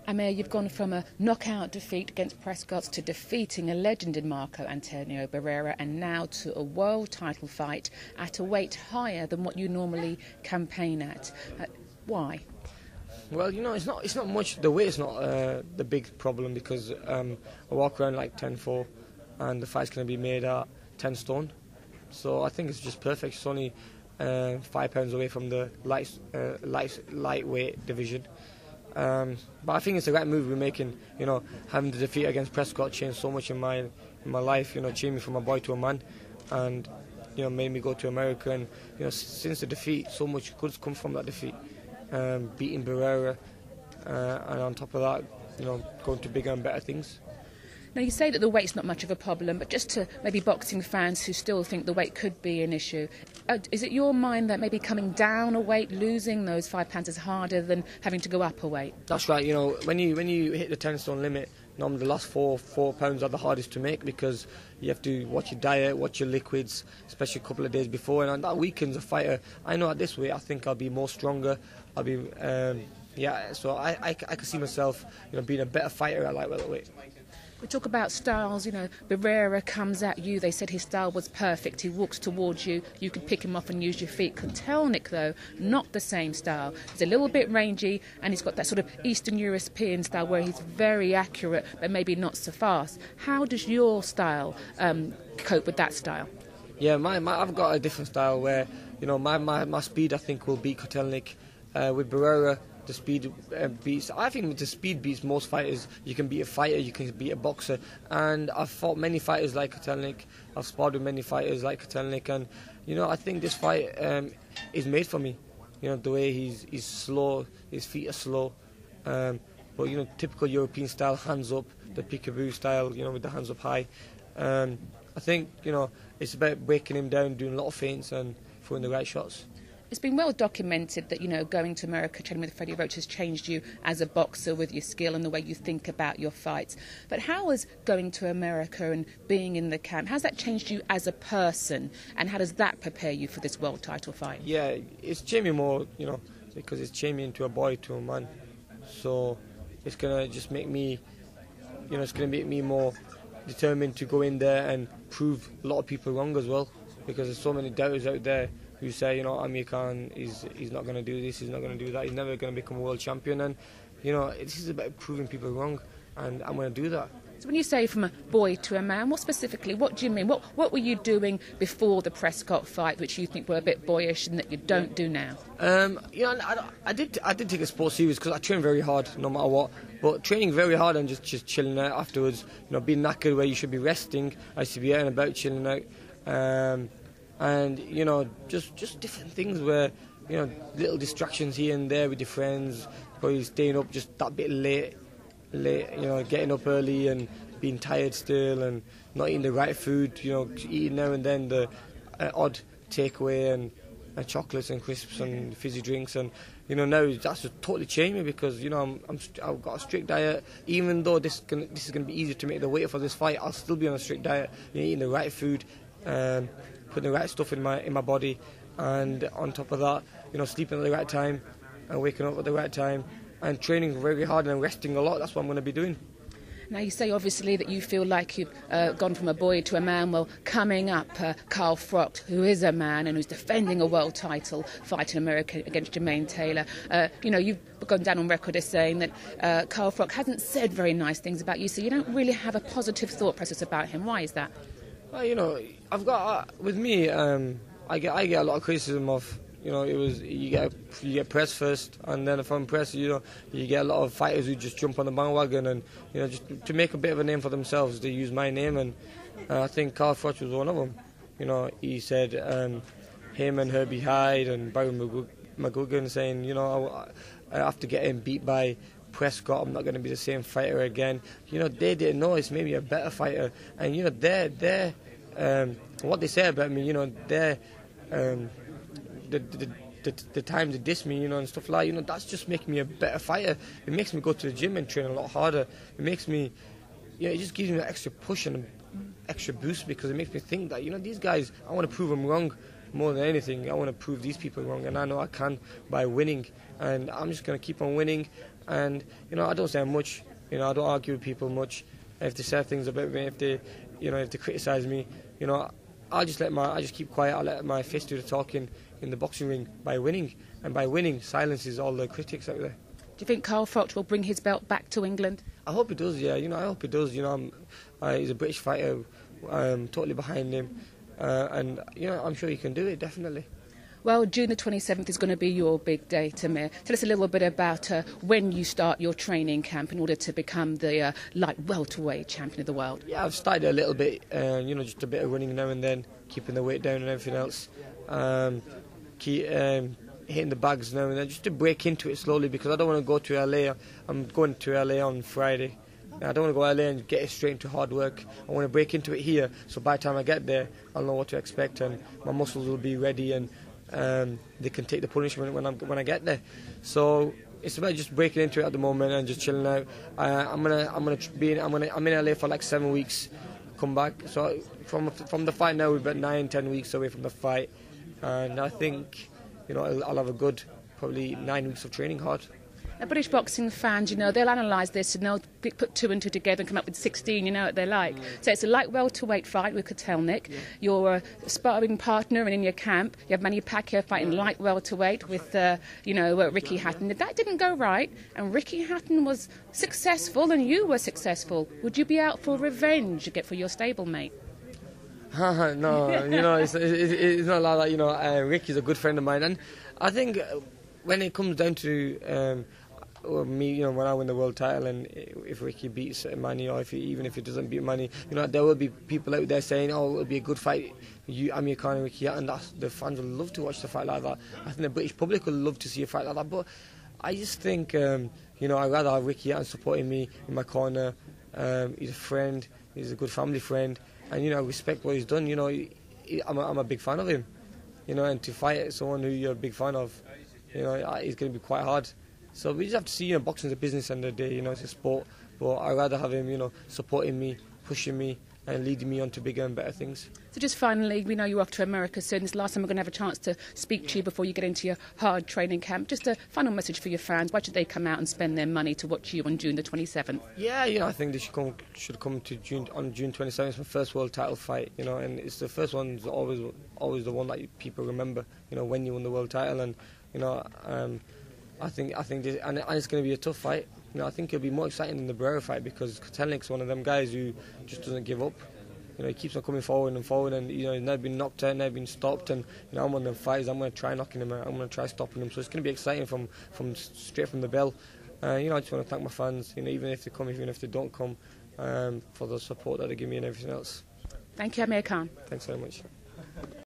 Amir, you've gone from a knockout defeat against Prescott to defeating a legend in Marco Antonio Barrera, and now to a world title fight at a weight higher than what you normally campaign at. Why? Well, it's not much. The weight's not the big problem, because I walk around like 10'4", and the fight's going to be made at 10 stone. So I think it's just perfect. It's only 5 pounds away from the lightweight division. But I think it's the right move we're making. Having the defeat against Prescott changed so much in my life. Changed me from a boy to a man, and made me go to America. And since the defeat, so much good's come from that defeat. Beating Barrera, and on top of that, going to bigger and better things. Now, you say that the weight's not much of a problem, but just to maybe boxing fans who still think the weight could be an issue, is it your mind that maybe coming down a weight, losing those 5 pounds is harder than having to go up a weight? That's right. When you hit the 10 stone limit, normally the last four pounds are the hardest to make, because you have to watch your diet, watch your liquids, especially a couple of days before, and that weakens a fighter. I know at this weight I think I'll be more stronger. I'll be so I can see myself being a better fighter at light welterweight. We talk about styles, Barrera comes at you, they said his style was perfect, he walks towards you, you could pick him off and use your feet. Kotelnik, though, not the same style. He's a little bit rangy, and he's got that sort of Eastern European style where he's very accurate, but maybe not so fast. How does your style cope with that style? Yeah, I've got a different style where, my speed I think will beat Kotelnik. With Barrera, the speed beats. I think the speed beats most fighters. You can beat a fighter, you can beat a boxer, and I've fought many fighters like Kotelnik. I've sparred with many fighters like Kotelnik, and I think this fight is made for me. The way he's slow, his feet are slow, but typical European style, hands up, the peekaboo style, with the hands up high. I think it's about breaking him down, doing a lot of feints and throwing the right shots. It's been well documented that, going to America, training with Freddie Roach has changed you as a boxer with your skill and the way you think about your fights. But how has going to America and being in the camp, how's that changed you as a person, and how does that prepare you for this world title fight? Yeah, it's changed me more, because it's changed me into a boy to a man. So it's going to just make me, it's going to make me more determined to go in there and prove a lot of people wrong as well, because there's so many doubters out there who say, Amir Khan he's not going to do this, he's not going to do that, he's never going to become a world champion. And, this is about proving people wrong, and I'm going to do that. So when you say from a boy to a man, what do you mean? What were you doing before the Prescott fight which you think were a bit boyish and that you don't do now? I did take a sport serious, because I train very hard no matter what. But training very hard and just chilling out afterwards, being knackered where you should be resting, I used to be out and about chilling out. And just different things where little distractions here and there with your friends, probably staying up just that bit late, getting up early and being tired still, and not eating the right food, eating now and then the odd takeaway and chocolates and crisps and fizzy drinks. And now that's just totally changed me, because I've got a strict diet. Even though this is going to be easier to make the weight for this fight, I'll still be on a strict diet, eating the right food, putting the right stuff in my body, and on top of that, sleeping at the right time and waking up at the right time, and training very hard and resting a lot. That's what I'm going to be doing. Now, you say obviously that you feel like you've gone from a boy to a man. Well, coming up, Carl Froch, who is a man and who's defending a world title fight in America against Jermaine Taylor. You've gone down on record as saying that Carl Froch hasn't said very nice things about you, so you don't really have a positive thought process about him. Why is that? Well, I've got with me. I get a lot of criticism of. You get press first, and then from press, you get a lot of fighters who just jump on the bandwagon, and just to make a bit of a name for themselves, they use my name, and I think Carl Froch was one of them. He said him and Herbie Hyde and Barry McGugan saying, after getting beat by Prescott, I'm not going to be the same fighter again. They didn't know it's maybe a better fighter, and they're what they say about me, they're the time they diss me, and stuff like that's just making me a better fighter. It makes me go to the gym and train a lot harder. It makes me, it just gives me an extra push and an extra boost, because it makes me think that these guys, I want to prove them wrong. more than anything, I want to prove these people wrong, and I know I can by winning. And I'm just going to keep on winning. And I don't say much. I don't argue with people much. If they say things about me, if they criticise me, I just keep quiet. I let my fist do the talking in the boxing ring by winning, and by winning silences all the critics out there. Do you think Carl Froch will bring his belt back to England? I hope he does. Yeah, I hope he does. He's a British fighter. I'm totally behind him, and I'm sure he can do it definitely. Well, June the 27th is going to be your big day, Amir. Tell us a little bit about when you start your training camp in order to become the light welterweight champion of the world. Yeah, I've started a little bit, just a bit of running now and then, keeping the weight down and everything else. Keep hitting the bags now and then, just to break into it slowly, because I don't want to go to LA. I'm going to LA on Friday. I don't want to go LA and get straight into hard work. I want to break into it here, so by the time I get there, I'll know what to expect, and my muscles will be ready, and they can take the punishment when I get there. So it's about just breaking into it at the moment and just chilling out. I'm in LA for like 7 weeks. Come back. So from the fight now, we're about 9-10 weeks away from the fight, and I think I'll have a good probably 9 weeks of training hard. Now, British boxing fans, they'll analyse this and they'll put 2 and 2 together and come up with 16, what they like. So it's a light welterweight fight with Kotelnik. Yeah. Your sparring partner and in your camp, you have Manny Pacquiao fighting light welterweight with, Ricky Hatton. If that didn't go right and Ricky Hatton was successful and you were successful, would you be out for revenge for your stablemate? No, it's not like that. Ricky's a good friend of mine, and I think when it comes down to me, when I win the world title, and if Ricky beats Manny, or even if he doesn't beat Manny, there will be people out there saying, "Oh, it'll be a good fight, Amir Khan and Ricky," and the fans will love to watch the fight like that. I think the British public will love to see a fight like that. But I just think, I'd rather have Ricky and supporting me in my corner. He's a friend, he's a good family friend, and I respect what he's done. I'm a big fan of him. And to fight someone who you're a big fan of, it's going to be quite hard. So we just have to see, boxing's a business end of the day, it's a sport. But I'd rather have him, supporting me, pushing me, and leading me on to bigger and better things. So just finally, we know you're off to America soon. This is the last time we're going to have a chance to speak to you before you get into your hard training camp. Just a final message for your fans. Why should they come out and spend their money to watch you on June the 27th? Yeah, I think they should come to June 27th. It's my first world title fight, and it's the first one. Is always the one that people remember. When you won the world title, and I think this, and it's going to be a tough fight. I think it'll be more exciting than the Barrera fight, because Kotelnik's one of them guys who just doesn't give up. He keeps on coming forward, and he's never been knocked out, never been stopped. And I'm one of them fighters. I'm going to try knocking him out. I'm going to try stopping him. So it's going to be exciting from straight from the bell. I just want to thank my fans. Even if they come, even if they don't come, for the support that they give me and everything else. Thank you, Amir Khan. Thanks very much.